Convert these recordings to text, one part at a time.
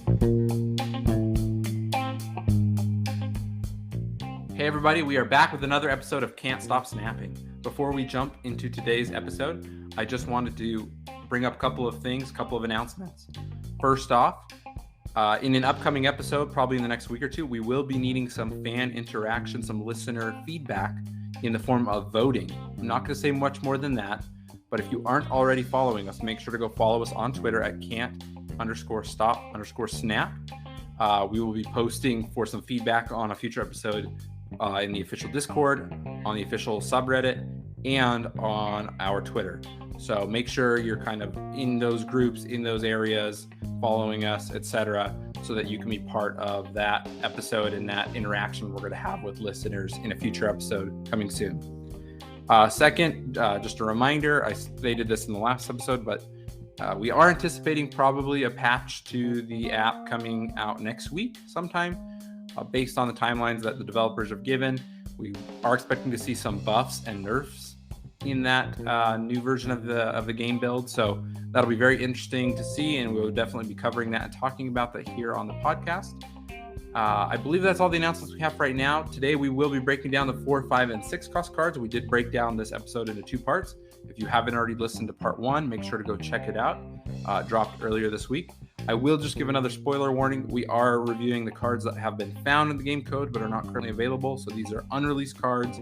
Hey everybody, we are back with another episode of Can't Stop Snapping. Before we jump into today's episode, I just wanted to bring up a couple of things, a couple of announcements. First off, in an upcoming episode, probably in the next week or two, we will be needing some fan interaction, some listener feedback in the form of voting. I'm not going to say much more than that, but if you aren't already following us, make sure to go follow us on Twitter at can't_stop_snap. We will be posting for some feedback on a future episode in the official Discord, on the official subreddit, and on our Twitter. So make sure you're kind of in those groups, in those areas, following us, etc., so that you can be part of that episode and that interaction we're going to have with listeners in a future episode coming soon. Second, just a reminder, I stated this in the last episode, but we are anticipating probably a patch to the app coming out next week sometime. Based on the timelines that the developers have given, we are expecting to see some buffs and nerfs in that new version of the game build. So that'll be very interesting to see, and we'll definitely be covering that and talking about that here on the podcast. I believe that's all the announcements we have right now. Today we will be breaking down the 4, 5, and 6 cost cards. We did break down this episode into 2 parts. If you haven't already listened to part 1, make sure to go check it out. Dropped earlier this week. I will just give another spoiler warning. We are reviewing the cards that have been found in the game code but are not currently available. So these are unreleased cards.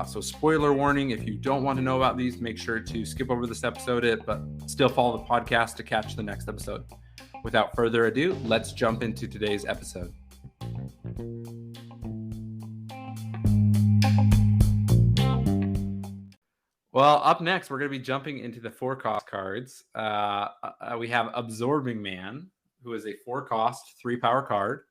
So spoiler warning, if you don't want to know about these, make sure to skip over this episode, but still follow the podcast to catch the next episode. Without further ado, let's jump into today's episode. Well, up next, we're going to be jumping into the 4 cost cards. We have Absorbing Man, who is a 4 cost, 3 power card.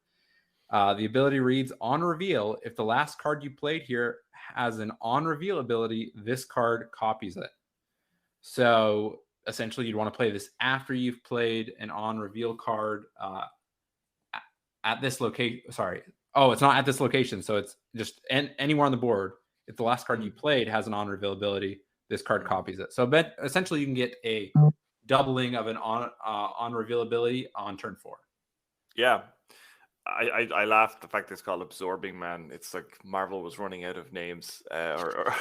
The ability reads, on reveal, if the last card you played here has an on reveal ability, this card copies it. So essentially, you'd want to play this after you've played an on reveal card at this location. Sorry. Oh, it's not at this location. So it's just anywhere on the board. If the last card you played has an on reveal ability, this card copies it. So essentially, you can get a doubling of an on reveal ability on turn 4. Yeah. I laughed at the fact it's called Absorbing Man. It's like Marvel was running out of names or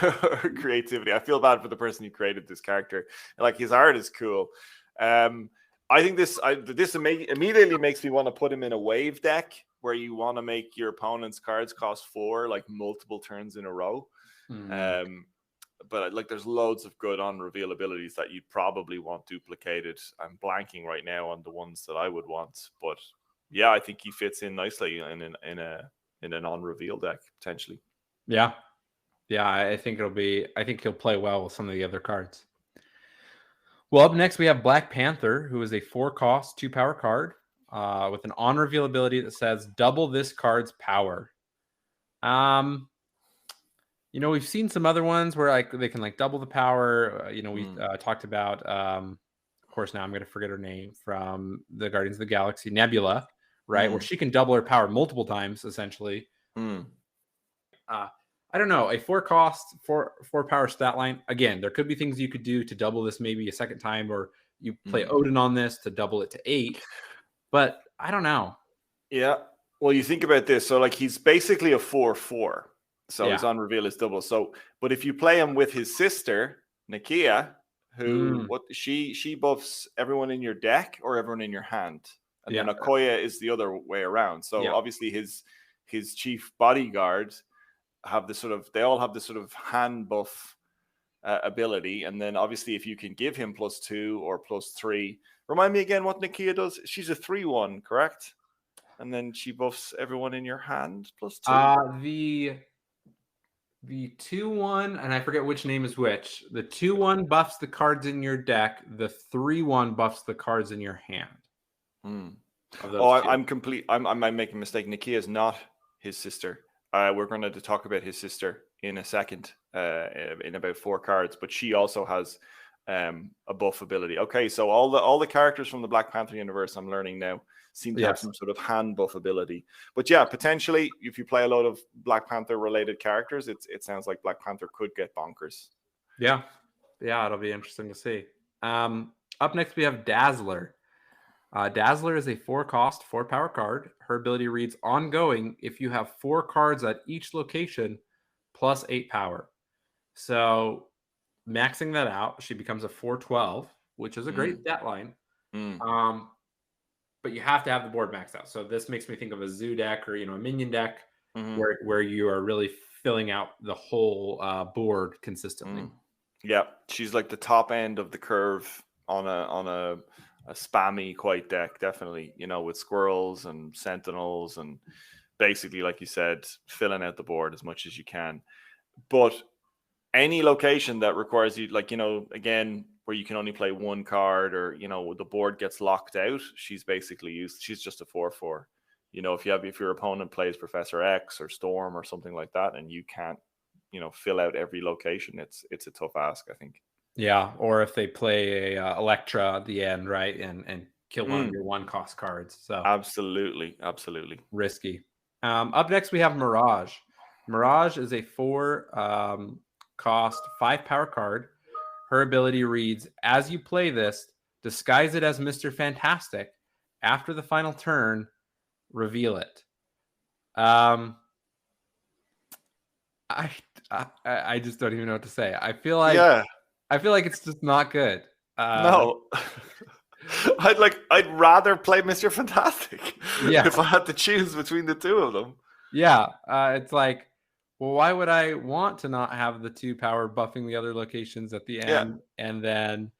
creativity. I feel bad for the person who created this character. Like, his art is cool. I think this immediately makes me want to put him in a wave deck where you want to make your opponent's cards cost 4 like multiple turns in a row. But like, there's loads of good on reveal abilities that you'd probably want duplicated. I'm blanking right now on the ones that I would want, but yeah, I think he fits in nicely in an on-reveal deck potentially. Yeah, I think he'll play well with some of the other cards. Well, up next we have Black Panther, who is a 4 cost, 2 power card with an on-reveal ability that says double this card's power. We've seen some other ones where like they can like double the power. We talked about, of course, now I'm going to forget her name, from the Guardians of the Galaxy, Nebula. Right, where she can double her power multiple times, essentially. I don't know, a 4 cost, 4 power stat line. Again, there could be things you could do to double this maybe a second time, or you play Odin on this to double it to 8. But I don't know. Yeah, well, you think about this. So like, he's basically a 4/4. So his on reveal is double. So, but if you play him with his sister Nakia, who she buffs everyone in your deck or everyone in your hand. And then Okoye is the other way around. So obviously his chief bodyguard they all have this sort of hand buff ability. And then obviously if you can give him +2 or +3, remind me again what Nakia does. She's a 3/1, correct? And then she buffs everyone in your hand +2. The 2/1, and I forget which name is which. The 2/1 buffs the cards in your deck. The 3/1 buffs the cards in your hand. I'm making a mistake. Nakia is not his sister. We're going to talk about his sister in a second, in about 4 cards, but she also has a buff ability. Okay, so all the characters from the Black Panther universe, I'm learning now, seem to have some sort of hand buff ability. But yeah, potentially, if you play a lot of Black Panther related characters, it sounds like Black Panther could get bonkers. Yeah, it'll be interesting to see. Up next, we have Dazzler. Dazzler is a 4-cost, 4-power card. Her ability reads ongoing if you have 4 cards at each location plus 8 power. So maxing that out, she becomes a 4/12, which is a great stat line. But you have to have the board maxed out. So this makes me think of a zoo deck or, a minion deck where you are really filling out the whole board consistently. Yeah, she's like the top end of the curve on a spammy quite deck, definitely, with squirrels and sentinels and basically, like you said, filling out the board as much as you can. But any location that requires you, like, again, where you can only play one card or, the board gets locked out, she's basically used. She's just a 4/4. If your opponent plays Professor X or Storm or something like that, and you can't, fill out every location, it's a tough ask, I think. Yeah, or if they play a Electra at the end, right, and kill one of your 1-cost cards. So absolutely risky. Up next, we have Mirage. Mirage is a 4-cost, 5-power card. Her ability reads, as you play this, disguise it as Mr. Fantastic. After the final turn, reveal it. I just don't even know what to say. I feel like it's just not good. No. I'd rather play Mr. Fantastic if I had to choose between the two of them. Yeah, it's like, well, why would I want to not have the 2 power buffing the other locations at the end and then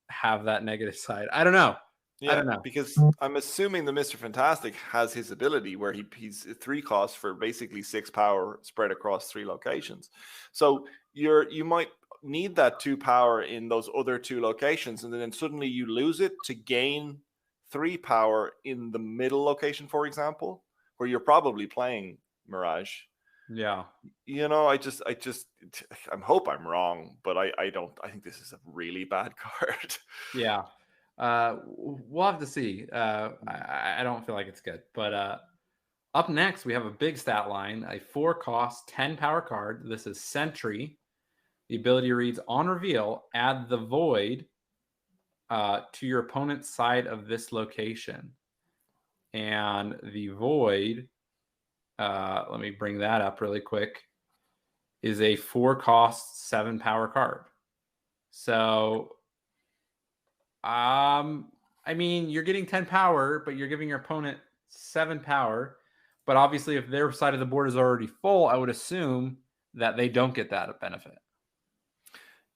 have that negative side? I don't know. Yeah, I don't know. Because I'm assuming the Mr. Fantastic has his ability where he's 3 costs for basically 6 power spread across 3 locations. So you might need that 2 power in those other 2 locations, and then suddenly you lose it to gain 3 power in the middle location, for example, where you're probably playing Mirage. Yeah. I hope I'm wrong, but I think this is a really bad card. Yeah. We'll have to see. I don't feel like it's good, but up next we have a big stat line, a 4-cost, 10-power card. This is Sentry. The ability reads, on reveal, add the Void to your opponent's side of this location. And the Void, let me bring that up really quick, is a 4-cost, 7-power card. So, I mean, you're getting 10 power, but you're giving your opponent 7 power. But obviously, if their side of the board is already full, I would assume that they don't get that benefit.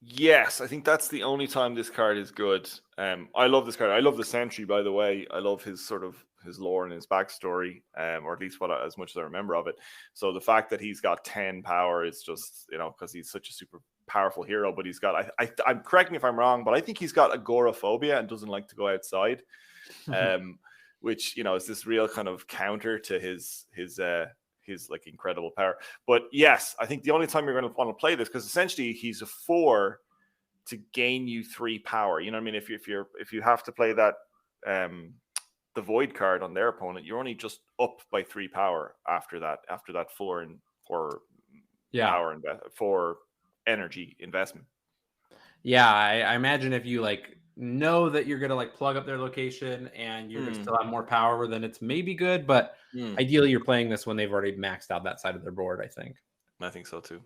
Yes, I think that's the only time this card is good. I love this card. I love the Sentry, by the way. I love his lore and his backstory, or at least as much as I remember of it. So the fact that he's got 10 power is just, because he's such a super powerful hero. But he's got, I'm correct me if I'm wrong, but I think he's got agoraphobia and doesn't like to go outside, which is this real kind of counter to his like incredible power. But yes, I think the only time you're going to want to play this, because essentially he's a 4 to gain you 3 power. You know what I mean? If you have to play that the Void card on their opponent, you're only just up by 3 power after that 4 power and 4 energy investment. Yeah, I imagine if you know that you're gonna plug up their location and you're gonna still have more power, then it's maybe good, but ideally you're playing this when they've already maxed out that side of their board. I think so too.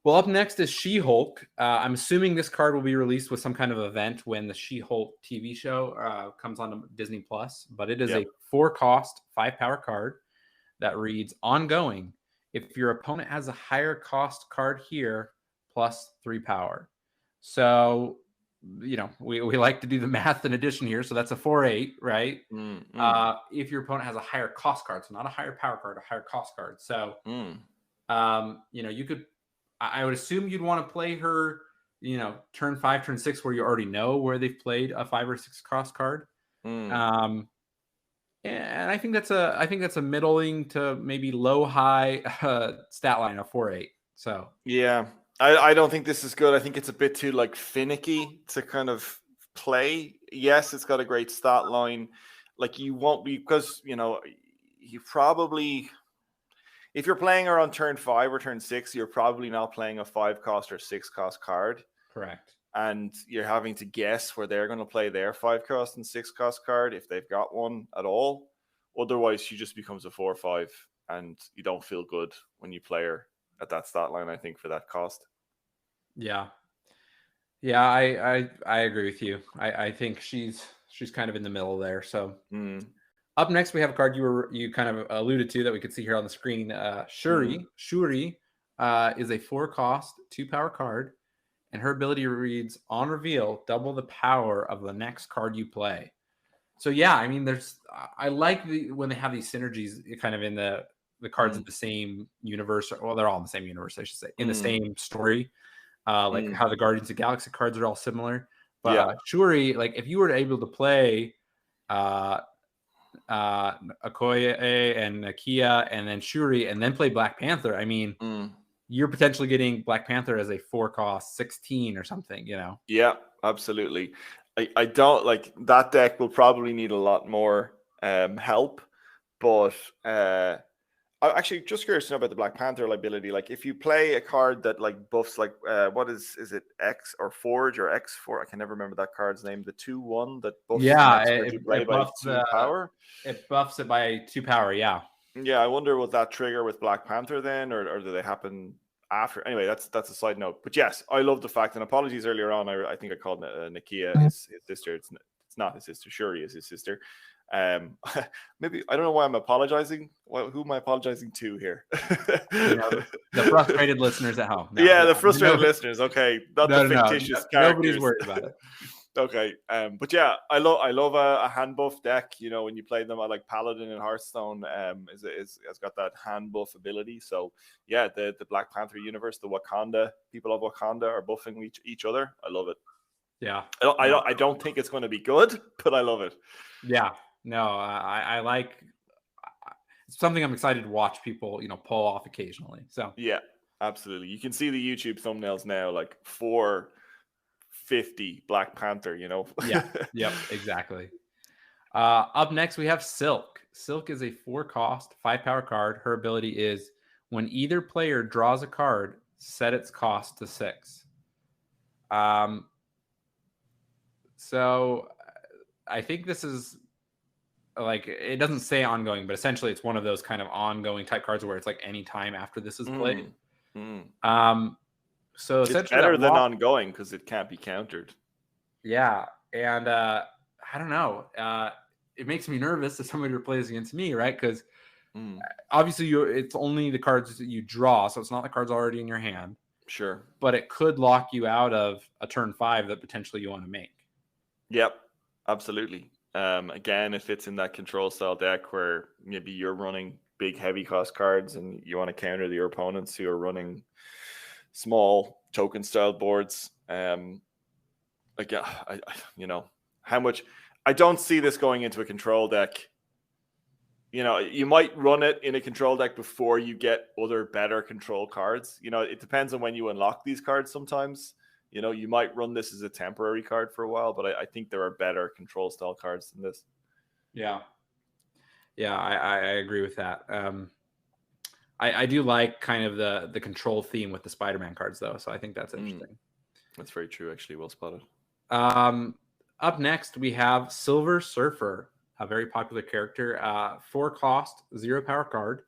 Well, up next is SheHulk. I'm assuming this card will be released with some kind of event when the SheHulk TV show comes on Disney Plus, but it is a 4-cost, 5-power card that reads ongoing if your opponent has a higher cost card here plus 3 power. So we like to do the math in addition here. So that's a 4/8, right? If your opponent has a higher cost card, so not a higher power card, a higher cost card. So, you could, I would assume you'd want to play her, turn 5, turn 6, where you already know where they've played a 5 or 6 cost card. And I think that's a middling to maybe low-high stat line of 4/8. So yeah. I don't think this is good. I think it's a bit too finicky to kind of play. Yes, it's got a great stat line. You won't be, because you probably, if you're playing her on turn 5 or turn 6, you're probably not playing a 5-cost or 6-cost card. Correct. and you're having to guess where they're going to play their 5-cost and 6-cost card if they've got one at all. Otherwise, she just becomes a 4/5, and you don't feel good when you play her at that stat line, I think, for that cost. Yeah. Yeah, I agree with you. I think she's kind of in the middle there. So up next, we have a card you kind of alluded to that we could see here on the screen. Shuri. Shuri is a 4-cost, 2-power card, and her ability reads, on reveal, double the power of the next card you play. So yeah, I mean, I like when they have these synergies kind of in the cards in the same universe. Well, they're all in the same universe, I should say, in the same story. Like how the Guardians of the Galaxy cards are all similar. But Shuri, like if you were able to play Okoye and Nakia and then Shuri and then play Black Panther, I mean, you're potentially getting Black Panther as a 4-cost 16 or something, you know? Yeah, absolutely. I don't like that deck will probably need a lot more help, but I'm actually just curious to know about the Black Panther ability. Like, if you play a card that like buffs, like what is it X or Forge or X4? I can never remember that card's name. The 2/1 that buffs the next card you play by 2 power. It buffs it by 2 power. Yeah. Yeah, I wonder will that trigger with Black Panther then, or do they happen after? Anyway, that's a side note. But yes, I love the fact, and apologies earlier on. I think I called Nakia his sister. It's not his sister. Shuri is his sister. Maybe I don't know why I'm apologizing. Who am I apologizing to here? The frustrated listeners at home. The frustrated listeners. Okay, not the fictitious characters. Nobody's worried about it. Okay, but yeah, I love a hand buff deck. You know, when you play them, I like Paladin and Hearthstone. Has got that hand buff ability. So yeah, the Black Panther universe, the Wakanda people of Wakanda are buffing each other. I love it. Yeah, I don't think it's going to be good, but I love it. Yeah, no, I like. It's something I'm excited to watch people, pull off occasionally. So yeah, absolutely. You can see the YouTube thumbnails now, like 450 Black Panther, Yeah, yep, exactly. Up next, we have Silk. Silk is a 4-cost, 5-power card. Her ability is when either player draws a card, set its cost to 6. So I think this is like, it doesn't say ongoing, but essentially it's one of those kind of ongoing type cards where it's like any time after this is played. So it's better than ongoing because it can't be countered. Yeah. And I don't know. It makes me nervous if somebody plays against me, right? Because obviously it's only the cards that you draw. So it's not the cards already in your hand. Sure. But it could lock you out of a turn 5 that potentially you want to make. Yep. Absolutely. Again, if it's in that control style deck where maybe you're running big heavy cost cards and you want to counter your opponents who are running small token style boards. How much I don't see this going into a control deck. You might run it in a control deck before you get other better control cards. It depends on when you unlock these cards sometimes. You might run this as a temporary card for a while, but I think there are better control style cards than this. Yeah. Yeah, I agree with that. I do like kind of the control theme with the Spider-Man cards, though, so I think that's interesting. That's very true, actually. Well spotted. Up next, we have Silver Surfer, a very popular character. 4-cost, 0-power card.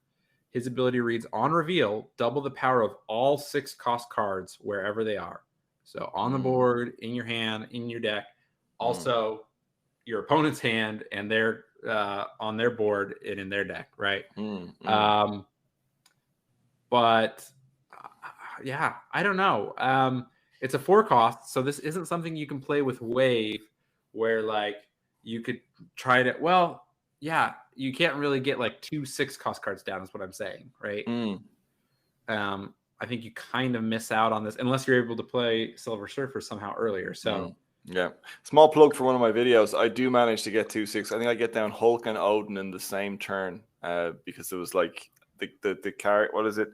His ability reads, on reveal, double the power of all 6-cost cards wherever they are. So on the board, in your hand, in your deck, also your opponent's hand, and they're on their board and in their deck, right? But yeah, I don't know. It's a 4-cost, so this isn't something you can play with Wave, where like you could try to. Well, yeah, you can't really get like 2 6-cost cards down. Is what I'm saying, right? I think you kind of miss out on this unless you're able to play Silver Surfer somehow earlier. So yeah, small plug for one of my videos. I do manage to get 2 6. I think I get down Hulk and Odin in the same turn because it was like the character. What is it?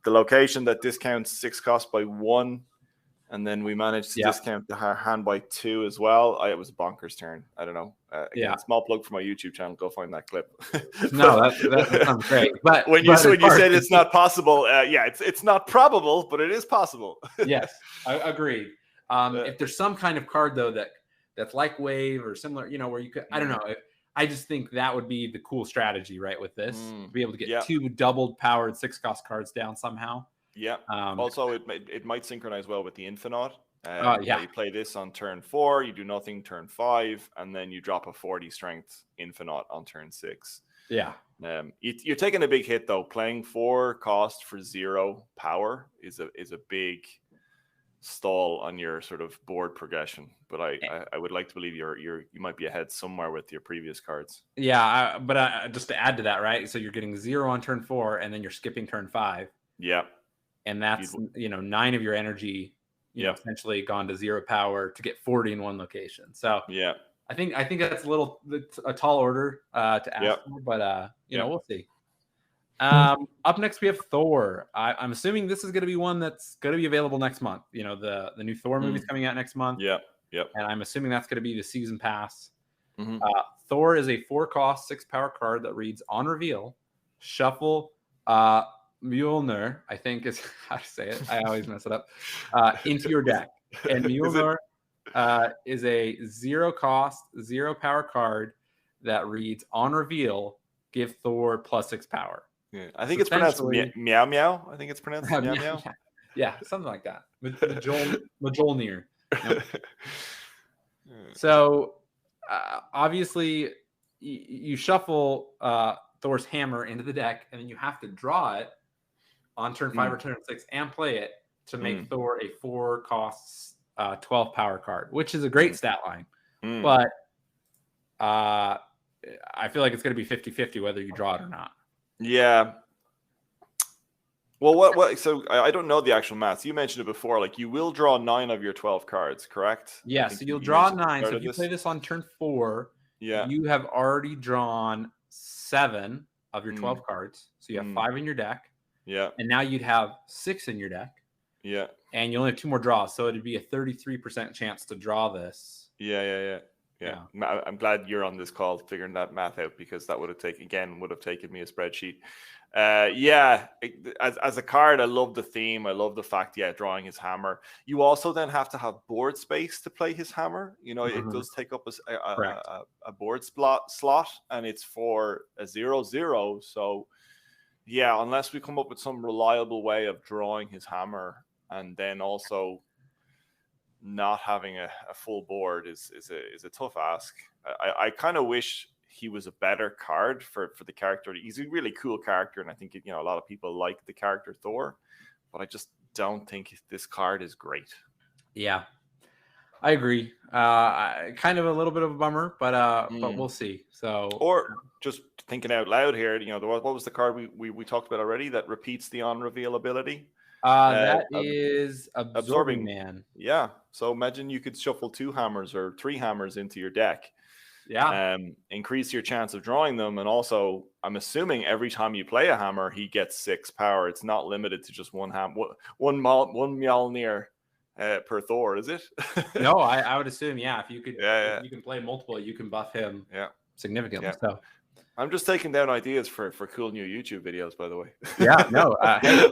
The location that discounts 6 cost by 1, and then we managed to discount the hand by 2 as well. It was a bonkers turn. I don't know. Again, small plug for my YouTube channel. Go find that clip. No, that sounds great. But when you said it's not possible, it's not probable, but it is possible. Yes, I agree. If there's some kind of card though that's like Wave or similar, where you could, I don't know. I just think that would be the cool strategy, right? With this, to be able to get 2 doubled powered 6-cost cards down somehow. Yeah. Also, it might synchronize well with the Infinite. You play this on turn 4, you do nothing turn 5, and then you drop a 40 strength Infinite on turn 6. Yeah. You're taking a big hit though. Playing 4 cost for 0 power is a big stall on your sort of board progression. But I would like to believe you might be ahead somewhere with your previous cards. Yeah, but just to add to that, right? So you're getting 0 on turn 4, and then you're skipping turn 5. Yeah. And that's 9 of your energy, essentially gone to 0 power to get 40 in one location. So yeah, I think that's a tall order to ask for, but we'll see. Up next we have Thor. I'm assuming this is going to be one that's going to be available next month. The new Thor movie's coming out next month. Yeah. And I'm assuming that's going to be the season pass. Thor is a 4-cost 6-power card that reads on reveal, shuffle Mjolnir, I think is how to say it. I always mess it up. Into your deck. And Mjolnir is a 0-cost, 0-power card that reads on reveal, give Thor +6 power. Yeah, I think it's pronounced meow meow. I think it's pronounced meow meow. Yeah, something like that. Mjolnir. So obviously you shuffle Thor's hammer into the deck, and then you have to draw it on turn 5 or turn 6 and play it to make Thor a 4-cost 12-power card, which is a great stat line. But I feel like it's going to be 50-50 whether you draw it or not. Yeah. Well, what? So I don't know the actual math. You mentioned it before. Like, you will draw 9 of your 12 cards, correct? Yeah. So you'll draw 9. So if you play this on turn 4, you have already drawn 7 of your 12 cards. So you have 5 in your deck. Yeah. And now you'd have 6 in your deck. Yeah. And you only have 2 more draws. So it'd be a 33% chance to draw this. Yeah. I'm glad you're on this call figuring that math out, because that would have taken me a spreadsheet. As a card, I love the theme. I love the fact, drawing his hammer. You also then have to have board space to play his hammer. It does take up a board slot, and it's for a 0/0. So unless we come up with some reliable way of drawing his hammer, and then also not having a full board is a tough ask. I kind of wish he was a better card for the character. He's a really cool character, and I think a lot of people like the character Thor, but I just don't think this card is great. Yeah, I agree. Kind of a little bit of a bummer, but we'll see. So, or just thinking out loud here, what was the card we talked about already that repeats the on reveal ability? That is Absorbing Man. Yeah. So imagine you could shuffle 2 hammers or 3 hammers into your deck. Yeah. Increase your chance of drawing them. And also, I'm assuming every time you play a hammer, he gets 6 power. It's not limited to just one Mjolnir per Thor, is it? No, I would assume, if you could, if you can play multiple, you can buff him significantly. Yeah. So I'm just taking down ideas for cool new YouTube videos, by the way. Yeah, no, hey,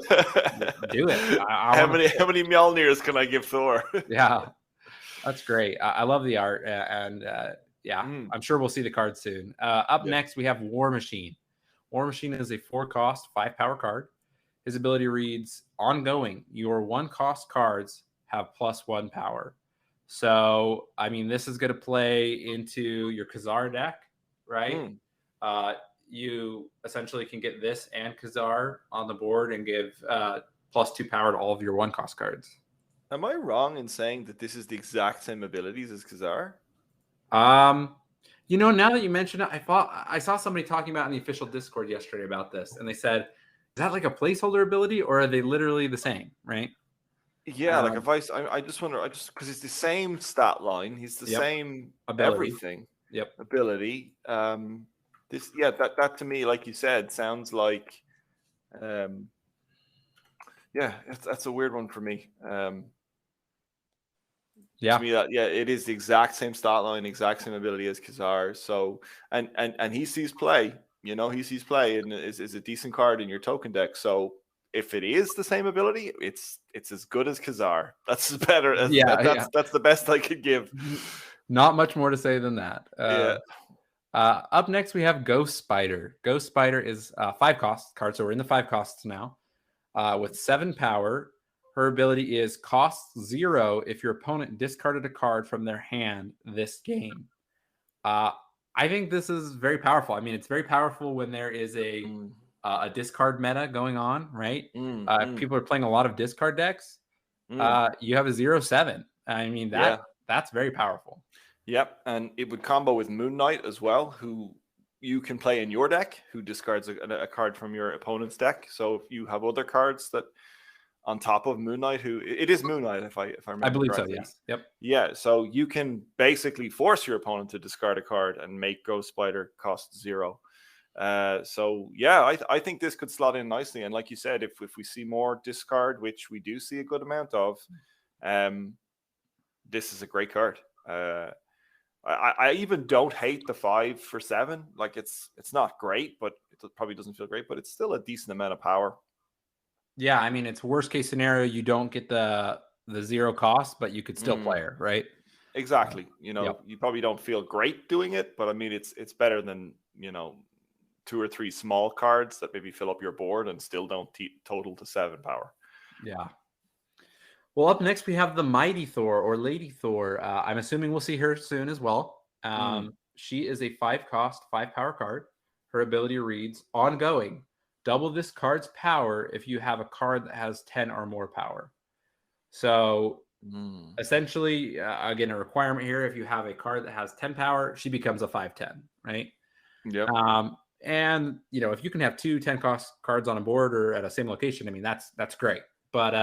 do it. How many Mjolnirs can I give Thor? Yeah, that's great. I love the art, and I'm sure we'll see the card soon. Up next, we have War Machine. War Machine is a 4-cost 5-power card. His ability reads, ongoing, your 1-cost cards have +1 power. So, I mean, this is going to play into your Khazar deck, right? You essentially can get this and Khazar on the board and give +2 power to all of your 1-cost cards. Am I wrong in saying that this is the exact same abilities as Khazar? Now that you mention it, I saw somebody talking about in the official Discord yesterday about this, and they said, is that like a placeholder ability, or are they literally the same, right? Yeah, like if I just wonder, because it's the same stat line, he's the same ability. Everything. Yep. Ability. That to me, like you said, sounds like, that's a weird one for me. To me, it is the exact same stat line, exact same ability as Khazar. So, and he sees play, and is a decent card in your token deck. So, if it is the same ability, it's as good as Khazar. That's better. That's the best I could give. Not much more to say than that. Yeah. Up next, we have Ghost Spider. Ghost Spider is 5 cost card, so we're in the 5 costs now. With 7 power, her ability is cost 0 if your opponent discarded a card from their hand this game. I think this is very powerful. I mean, it's very powerful when there is a discard meta going on, right? People are playing a lot of discard decks. You have a 0/7. I mean, that's very powerful. Yep, and it would combo with Moon Knight as well, who you can play in your deck, who discards a card from your opponent's deck. So if you have other cards that on top of Moon Knight, who it is Moon Knight, if I remember, I believe correctly. So. Yes. Yep. Yeah. So you can basically force your opponent to discard a card and make Ghost Spider cost 0. So yeah, I think this could slot in nicely. And like you said, if we see more discard, which we do see a good amount of, this is a great card. I even don't hate the 5 for 7. Like it's not great, but it probably doesn't feel great, but it's still a decent amount of power. Yeah, I mean, it's worst case scenario. You don't get the 0 cost, but you could still play her, right? Exactly. You probably don't feel great doing it, but I mean, it's better than 2 or 3 small cards that maybe fill up your board and still don't total to 7 power. Yeah. Well, up next we have the Mighty Thor or Lady Thor. I'm assuming we'll see her soon as well. She is a 5 cost, 5 power card. Her ability reads ongoing. Double this card's power if you have a card that has 10 or more power. So essentially, again, a requirement here, if you have a card that has 10 power, she becomes a 5/10, right? Yeah. And if you can have 2 10 cost cards on a board or at a same location, I mean, that's great. But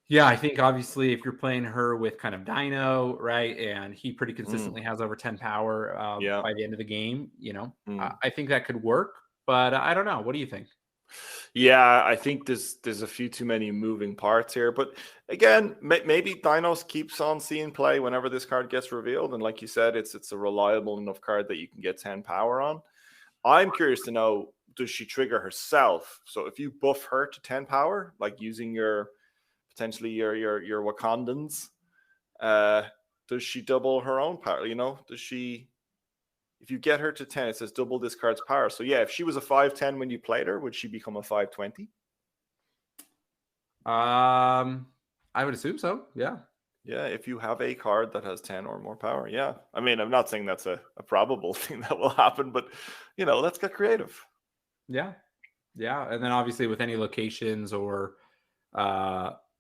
yeah, I think obviously if you're playing her with kind of Dino, right, and he pretty consistently has over 10 power by the end of the game, I think that could work. But I don't know. What do you think? Yeah, I think there's a few too many moving parts here. But again, maybe Dinos keeps on seeing play whenever this card gets revealed. And like you said, it's a reliable enough card that you can get 10 power on. I'm curious to know, does she trigger herself? So if you buff her to 10 power, like using potentially your Wakandans, does she double her own power? Does she... If you get her to 10, it says double this card's power. So yeah, if she was a 5/10 when you played her, would she become a 5/20? I would assume so. Yeah. Yeah, if you have a card that has 10 or more power. Yeah. I mean, I'm not saying that's a probable thing that will happen, but let's get creative. Yeah. Yeah. And then obviously with any locations or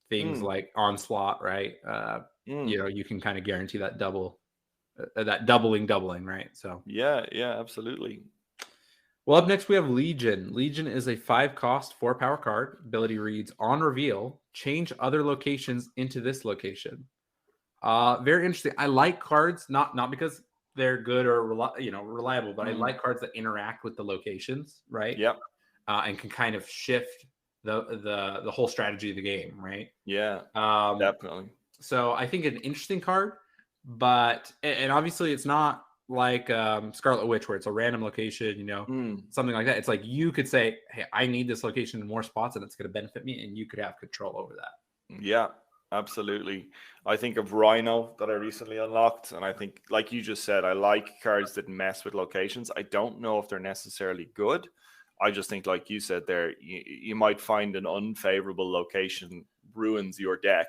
things like Onslaught, right? You can kind of guarantee that doubling, right? So yeah, absolutely. Well, up next we have Legion. Legion is a 5 cost, 4 power card. Ability reads on reveal, change other locations into this location. Very interesting. I like cards, not because they're good or reliable, but I like cards that interact with the locations, right? Yep. And can kind of shift the whole strategy of the game, right? Yeah, definitely. So I think an interesting card. But and obviously it's not like Scarlet Witch where it's a random location, something like that. It's like you could say, hey, I need this location in more spots and it's going to benefit me, and you could have control over that. Yeah, absolutely. I think of Rhino that I recently unlocked, and I think, like you just said, I like cards that mess with locations. I don't know if they're necessarily good. I just think, like you said there, you might find an unfavorable location ruins your deck.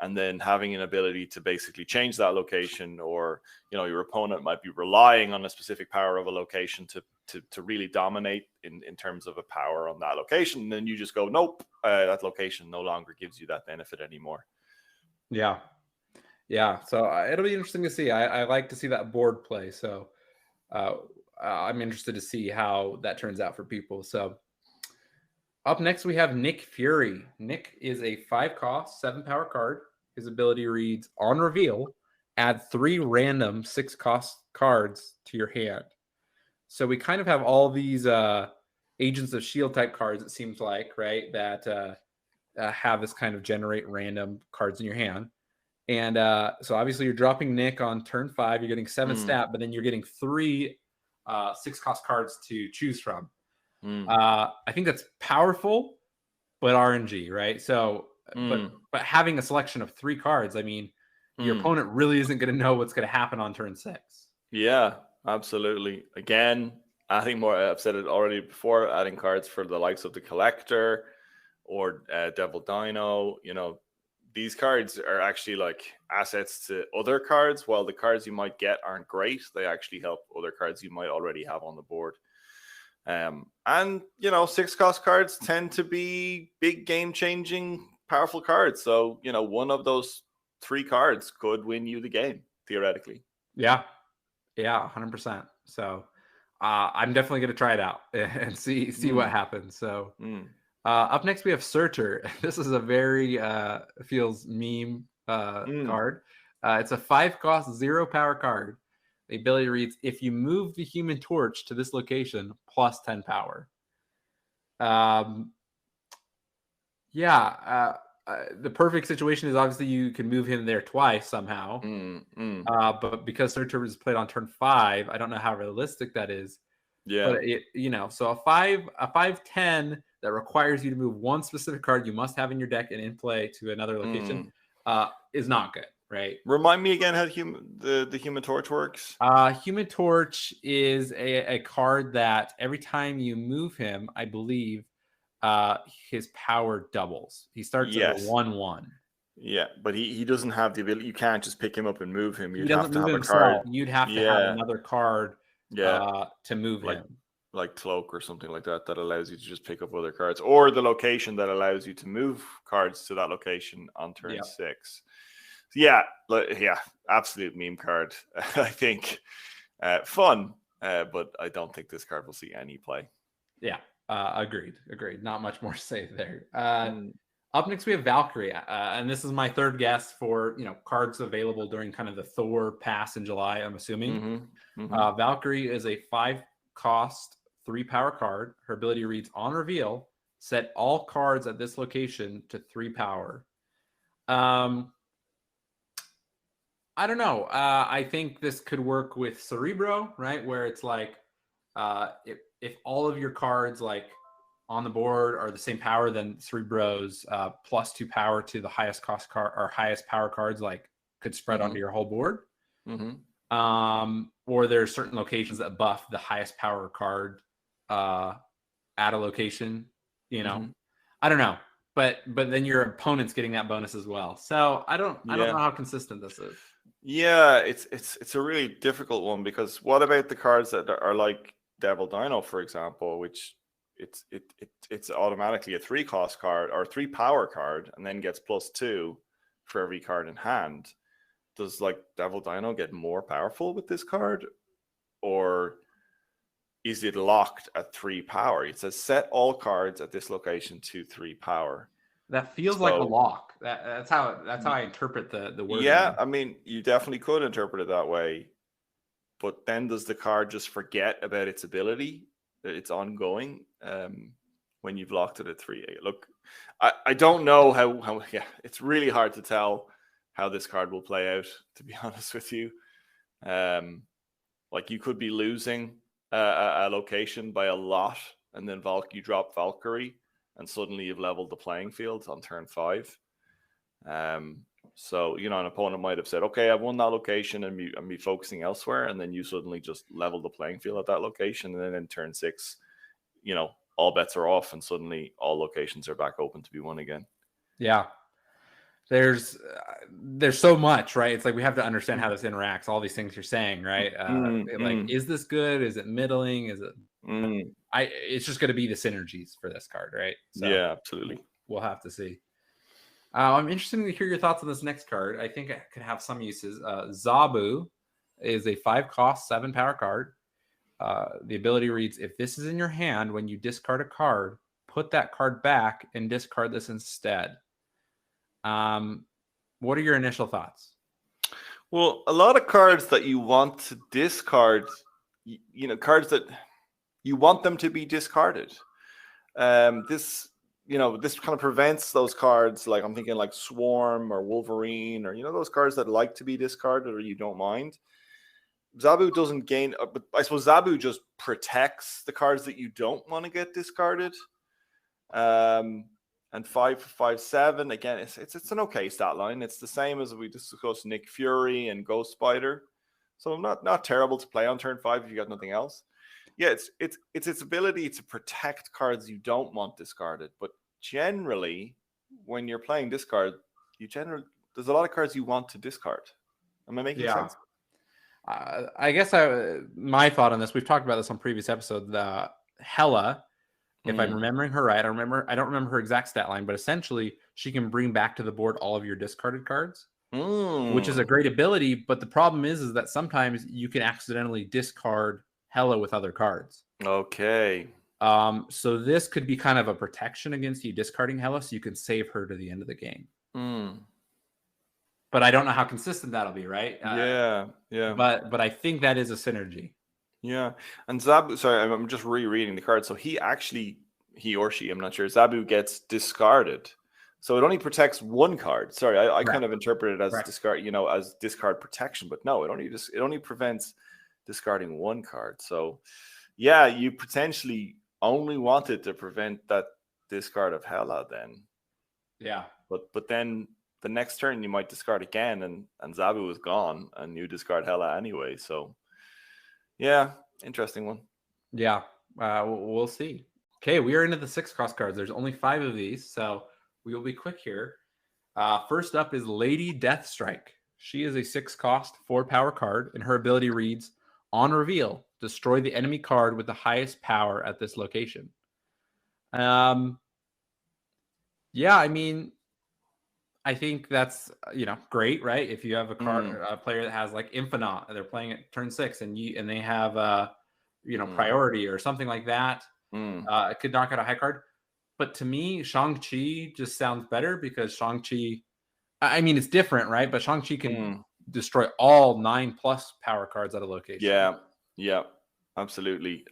And then having an ability to basically change that location, or your opponent might be relying on a specific power of a location to really dominate in terms of a power on that location. And then you just go, nope, that location no longer gives you that benefit anymore. Yeah. So it'll be interesting to see. I like to see that board play. So I'm interested to see how that turns out for people. So up next we have Nick Fury. Nick is a 5 cost, 7 power card. His ability reads on reveal, add 3 random 6 cost cards to your hand. So we kind of have all these Agents of S.H.I.E.L.D. type cards, it seems like, right? That have this kind of generate random cards in your hand. And so obviously you're dropping Nick on turn 5. You're getting 7 stat, but then you're getting 3 6 cost cards to choose from. I think that's powerful, but RNG, right? So, but having a selection of 3 cards, I mean, your opponent really isn't going to know what's going to happen on turn 6. Yeah, absolutely. Again, I think I've said it already before, adding cards for the likes of the Collector or Devil Dino, these cards are actually like assets to other cards. While the cards you might get aren't great, they actually help other cards you might already have on the board. And 6-cost cards tend to be big game-changing, powerful cards. So, one of those 3 cards could win you the game, theoretically. Yeah, 100%. So I'm definitely going to try it out and see what happens. So up next we have Sirter. This is a very feels meme card. It's a 5-cost 0-power card. The ability reads, if you move the Human Torch to this location, plus 10 power. The perfect situation is obviously you can move him there twice somehow. But because Sirter was played on turn 5, I don't know how realistic that is. Yeah. But so a 5/10 that requires you to move one specific card you must have in your deck and in play to another location is not good, right? Remind me again how the Human Torch works. Human Torch is a card that every time you move him, I believe, his power doubles. He starts at a 1/1. Yeah, but he doesn't have the ability. You can't just pick him up and move him. You'd have to have a card. You'd have to have another card to move him. Like Cloak or something like that allows you to just pick up other cards, or the location that allows you to move cards to that location on turn 6. Absolute meme card. I think fun, but I don't think this card will see any play. Yeah, agreed. Not much more to say there. Up next, we have Valkyrie, and this is my third guess for cards available during kind of the Thor pass in July. I'm assuming Valkyrie is a 5-cost 3-power card. Her ability reads, on reveal, set all cards at this location to 3 power. I don't know. I think this could work with Cerebro, right? Where it's like if all of your cards like on the board are the same power, then Cerebro's plus 2 power to the highest cost card or highest power cards like could spread onto your whole board. Or there's certain locations that buff the highest power card at a location. I don't know, but then your opponent's getting that bonus as well. So I don't know how consistent this is. Yeah, it's a really difficult one, because what about the cards that are like Devil Dino, for example, which it's automatically a 3-cost card or 3-power card and then gets plus 2 for every card in hand. Does like Devil Dino get more powerful with this card, or is it locked at 3 power? It says set all cards at this location to 3 power. That feels like a lock. That's how I interpret the word. Yeah, I mean, you definitely could interpret it that way. But then does the card just forget about its ability? It's ongoing when you've locked it at 3. Look, I don't know how it's really hard to tell how this card will play out, to be honest with you. Like you could be losing a location by a lot, and then you drop Valkyrie, and suddenly you've leveled the playing field on turn 5. So, an opponent might have said, okay, I've won that location and me focusing elsewhere. And then you suddenly just level the playing field at that location. And then in turn 6, all bets are off, and suddenly all locations are back open to be won again. Yeah. There's so much, right? It's like we have to understand how this interacts. All these things you're saying, right? Is this good? Is it middling? Is it? It's just going to be the synergies for this card, right? So yeah, absolutely. We'll have to see. I'm interested to hear your thoughts on this next card. I think it could have some uses. Zabu is a 5-cost 7-power card. The ability reads, if this is in your hand when you discard a card, put that card back and discard this instead. What are your initial thoughts? Well, a lot of cards that you want to discard, cards that you want them to be discarded. This kind of prevents those cards, like I'm thinking like Swarm or Wolverine, or those cards that like to be discarded or you don't mind. Zabu doesn't gain, but I suppose Zabu just protects the cards that you don't want to get discarded. And 5/5/7 again, it's an okay stat line. It's the same as we discussed Nick Fury and Ghost Spider, so not terrible to play on turn 5 if you got nothing else. Yeah, it's its ability to protect cards you don't want discarded, but generally when you're playing discard, there's a lot of cards you want to discard. Am I making sense? I guess my thought on this, we've talked about this on previous episodes. Hela, if I'm remembering her right, I don't remember her exact stat line, but essentially she can bring back to the board all of your discarded cards, which is a great ability. But the problem is that sometimes you can accidentally discard Hela with other cards. Okay. So this could be kind of a protection against you discarding Hela, so you can save her to the end of the game. But I don't know how consistent that'll be, right? Yeah. But I think that is a synergy. Yeah. And Zabu, sorry, I'm just rereading the card. So he or she, I'm not sure, Zabu gets discarded. So it only protects one card. Sorry, I kind of interpret it as discard, as discard protection, but no, it only prevents discarding one card. So yeah, you potentially only wanted to prevent that discard of Hela then. Yeah. But then the next turn you might discard again and Zabu is gone and you discard Hela anyway. So yeah, interesting one. Yeah, we'll see. Okay, we are into the 6-cost cards. There's only 5 of these, so we will be quick here. First up is Lady Deathstrike. She is a 6-cost, 4-power card, and her ability reads, on reveal, destroy the enemy card with the highest power at this location. Yeah, I mean, I think that's great, right? If you have a player that has like Infinite, they're playing at turn 6, and they have priority or something like that. It could knock out a high card. But to me, Shang-Chi just sounds better because Shang-Chi, I mean, it's different, right? But Shang-Chi can destroy all 9+ power cards at a location. Yeah, absolutely.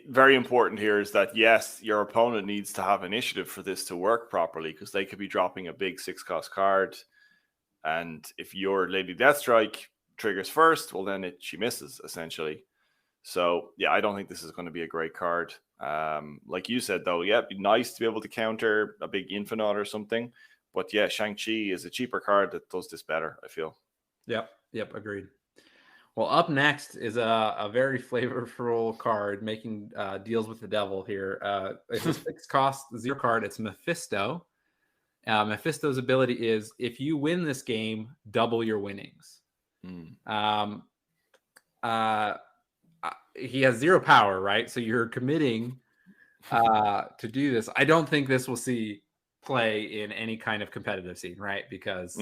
Very important here is that, yes, your opponent needs to have initiative for this to work properly, because they could be dropping a big 6-cost card. And if your Lady Deathstrike triggers first, well, then she misses, essentially. So, yeah, I don't think this is going to be a great card. Like you said, though, yeah, it'd be nice to be able to counter a big Infinite or something. But, yeah, Shang-Chi is a cheaper card that does this better, I feel. Yep, agreed. Well, up next is a very flavorful card making deals with the devil here. It's a 6-cost 0 card. It's Mephisto. Mephisto's ability is, if you win this game, double your winnings. He has 0 power, right? So you're committing to do this. I don't think this will see play in any kind of competitive scene, right? Because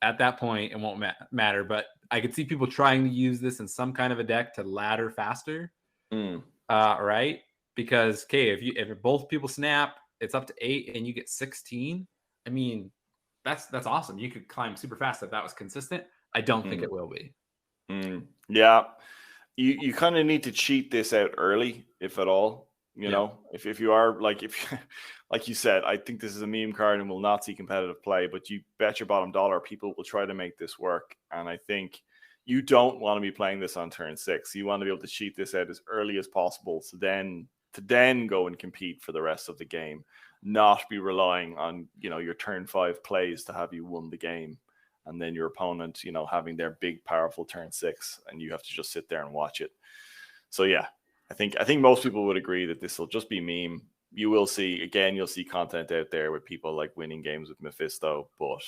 at that point, it won't matter. But I could see people trying to use this in some kind of a deck to ladder faster, right? Because if both people snap, it's up to 8 and you get 16. I mean, that's awesome. You could climb super fast if that was consistent. I don't think it will be. Yeah, you kind of need to cheat this out early, if at all. You know, if you are like you said, I think this is a meme card and will not see competitive play, but you bet your bottom dollar people will try to make this work. And I think you don't want to be playing this on turn 6. You want to be able to cheat this out as early as possible, so then go and compete for the rest of the game, not be relying on your turn 5 plays to have you won the game, and then your opponent having their big powerful turn 6 and you have to just sit there and watch it. So yeah, I think most people would agree that this will just be meme. You'll see content out there with people like winning games with Mephisto, but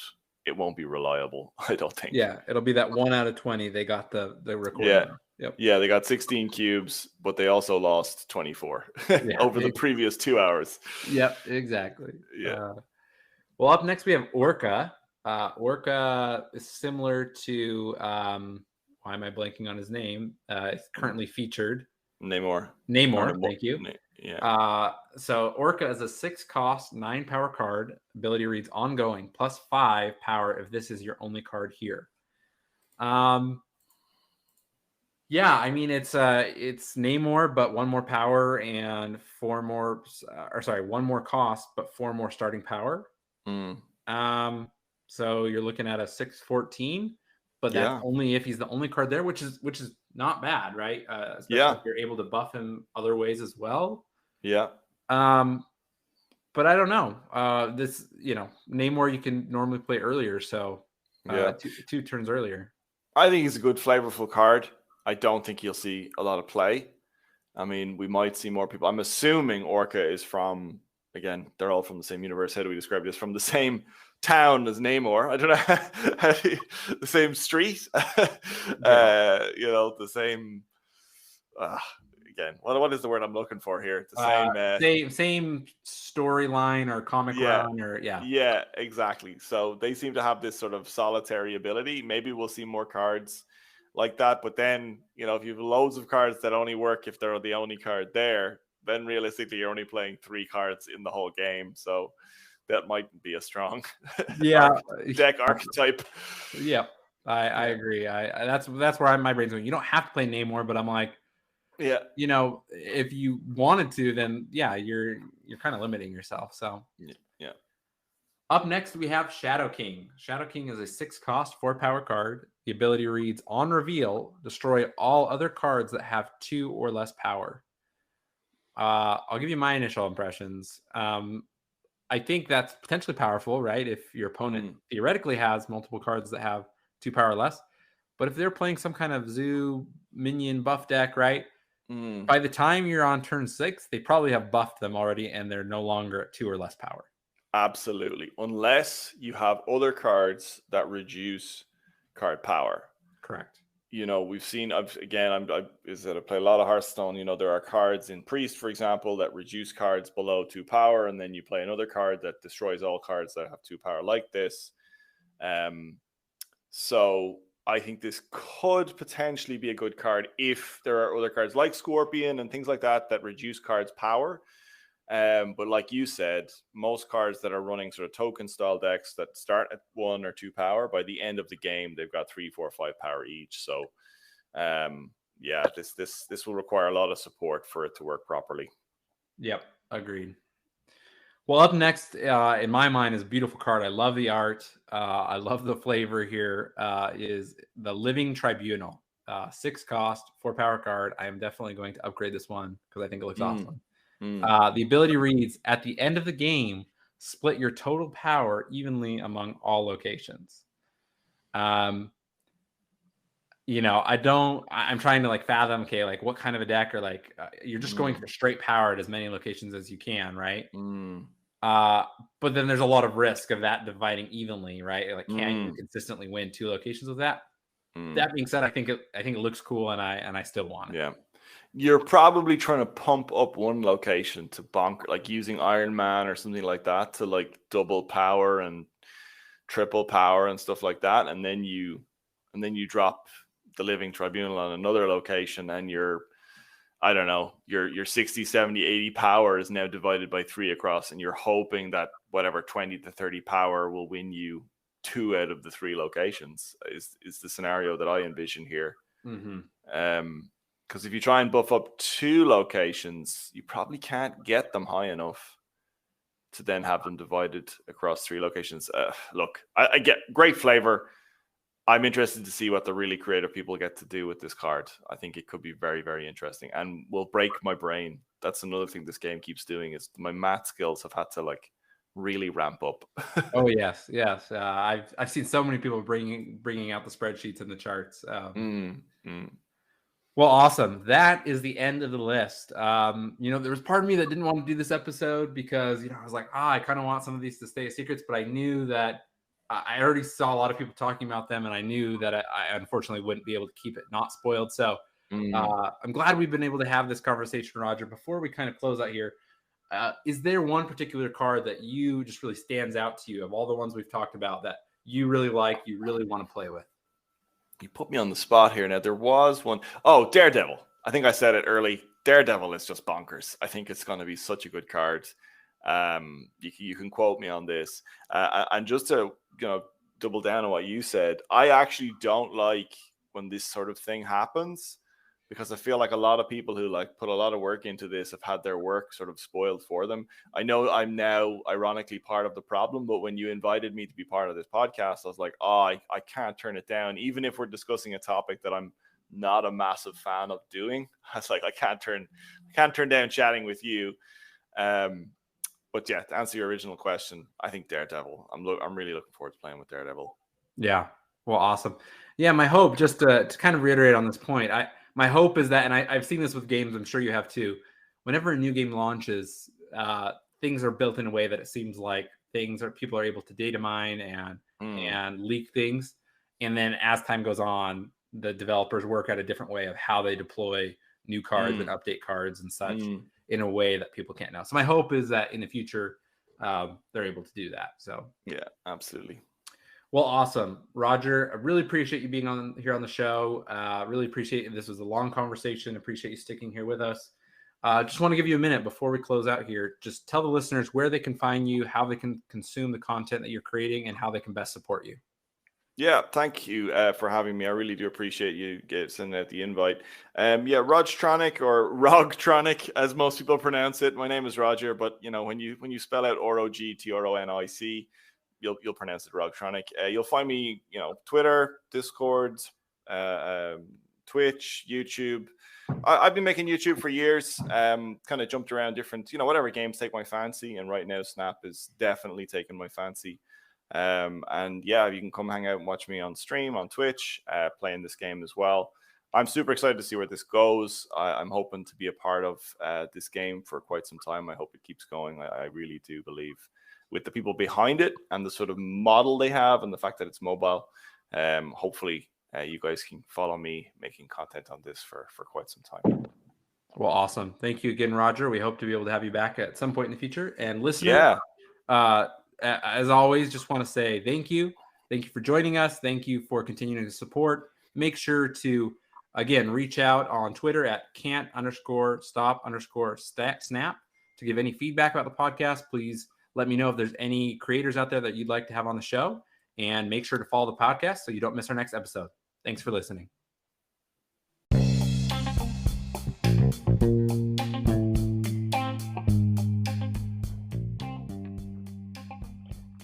it won't be reliable, I don't think. Yeah, it'll be that 1 out of 20 they got the recording. Yeah, they got 16 cubes, but they also lost 24 over the previous 2 hours. Yep, exactly. Yeah. Well, up next we have Orca. Orca is similar to why am I blanking on his name? It's currently featured. Namor, thank you. Yeah. So Orca is a 6-cost 9-power card. Ability reads ongoing +5 power if this is your only card here. Yeah, I mean it's Namor, but 1 more power and 4 more. 1 more cost, but 4 more starting power. So you're looking at a 6/14. but that's only if he's the only card there, which is not bad, right? Especially if you're able to buff him other ways as well. Yeah. But I don't know. This, Namor you can normally play earlier, so two turns earlier. I think he's a good, flavorful card. I don't think you'll see a lot of play. I mean, we might see more people. I'm assuming Orca is from, again, they're all from the same universe. How do we describe this? From the same town as Namor. I don't know. The same street. The same. Again, what is the word I'm looking for here? The same storyline or comic run or yeah, exactly. So they seem to have this sort of solitary ability. Maybe we'll see more cards like that. But then, if you have loads of cards that only work if they're the only card there, then realistically you're only playing 3 cards in the whole game. So that mightn't be a strong deck archetype. Yeah, I agree. That's where my brain's going. You don't have to play Namor, but I'm like, if you wanted to, then you're kind of limiting yourself. So yeah. Up next, we have Shadow King. Shadow King is a 6-cost, 4-power card. The ability reads, on reveal, destroy all other cards that have 2 or less power. I'll give you my initial impressions. I think that's potentially powerful, right? If your opponent theoretically has multiple cards that have 2 power or less. But if they're playing some kind of zoo minion buff deck, right? By the time you're on turn 6, they probably have buffed them already and they're no longer at 2 or less power. Absolutely. Unless you have other cards that reduce card power. Correct. We've seen, I play a lot of Hearthstone. There are cards in Priest, for example, that reduce cards below 2 power. And then you play another card that destroys all cards that have 2 power like this. So I think this could potentially be a good card if there are other cards like Scorpion and things like that reduce cards' power. But like you said, most cards that are running sort of token style decks that start at 1 or 2 power, by the end of the game, they've got 3, 4, 5 power each. So, this will require a lot of support for it to work properly. Yep, agreed. Well, up next, in my mind, is a beautiful card. I love the art. I love the flavor here. Is the Living Tribunal. 6-cost, 4-power card. I am definitely going to upgrade this one because I think it looks awesome. The ability reads, at the end of the game, split your total power evenly among all locations. I'm trying to fathom, what kind of a deck, or you're just going for straight power at as many locations as you can, right? But then there's a lot of risk of that dividing evenly, right? Can you consistently win 2 locations with that? That being said, I think it looks cool, and I still want it. Yeah. You're probably trying to pump up one location to bonk, using Iron Man or something like that to double power and triple power and stuff like that, and then you drop the Living Tribunal on another location, and your 60, 70, 80 power is now divided by 3 across, and you're hoping that whatever 20 to 30 power will win you 2 out of the 3 locations is the scenario that I envision here. Because if you try and buff up 2 locations, you probably can't get them high enough to then have them divided across 3 locations. Look, I get great flavor. I'm interested to see what the really creative people get to do with this card. I think it could be very, very interesting and will break my brain. That's another thing this game keeps doing, is my math skills have had to really ramp up. Oh yes. I've seen so many people bringing out the spreadsheets and the charts. Well, awesome. That is the end of the list. There was part of me that didn't want to do this episode because, I was like, I kind of want some of these to stay secrets, but I knew that I already saw a lot of people talking about them, and I knew that I unfortunately wouldn't be able to keep it not spoiled. So I'm glad we've been able to have this conversation, Roger. Before we kind of close out here, is there one particular card that you just really stands out to you of all the ones we've talked about that you really like, you really want to play with? You put me on the spot here. Now, there was one. Oh, Daredevil. I think I said it early. Daredevil is just bonkers. I think it's going to be such a good card. You can quote me on this. And just to double down on what you said, I actually don't like when this sort of thing happens, because I feel like a lot of people who like put a lot of work into this have had their work sort of spoiled for them. I know I'm now ironically part of the problem, but when you invited me to be part of this podcast, I was like, oh, I can't turn it down. Even if we're discussing a topic that I'm not a massive fan of doing, I was like, I can't turn down chatting with you. But yeah, to answer your original question, I think Daredevil. I'm really looking forward to playing with Daredevil. Yeah. Well, awesome. Yeah, my hope, just to kind of reiterate on this point, my hope is that, and I've seen this with games, I'm sure you have too, whenever a new game launches, things are built in a way that it seems like people are able to data mine and leak things. And then as time goes on, the developers work out a different way of how they deploy new cards and update cards and such in a way that people can't know. So my hope is that in the future, they're able to do that. So yeah, absolutely. Well, awesome. Roger, I really appreciate you being here on the show. Really appreciate it. This was a long conversation. Appreciate you sticking here with us. Just want to give you a minute before we close out here. Just tell the listeners where they can find you, how they can consume the content that you're creating, and how they can best support you. Yeah, thank you for having me. I really do appreciate you sending out the invite. Rogtronic or Rogtronic, as most people pronounce it. My name is Roger, but when you spell out Rogtronic, you'll pronounce it Rogtronic. You'll find me, Twitter, Discord, Twitch, YouTube. I've been making YouTube for years. Kind of jumped around different, whatever games take my fancy. And right now, Snap is definitely taking my fancy. And yeah, you can come hang out and watch me on stream on Twitch, playing this game as well. I'm super excited to see where this goes. I'm hoping to be a part of this game for quite some time. I hope it keeps going. I really do believe with the people behind it and the sort of model they have and the fact that it's mobile. Hopefully you guys can follow me making content on this for quite some time. Well, awesome. Thank you again, Roger. We hope to be able to have you back at some point in the future. And listeners, as always, just want to say thank you. Thank you for joining us. Thank you for continuing to support. Make sure to, again, reach out on Twitter at can't_stop_snap to give any feedback about the podcast. Please let me know if there's any creators out there that you'd like to have on the show. And make sure to follow the podcast so you don't miss our next episode. Thanks for listening.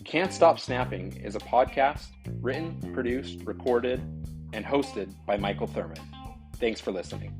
Can't Stop Snapping is a podcast written, produced, recorded, and hosted by Michael Thurman. Thanks for listening.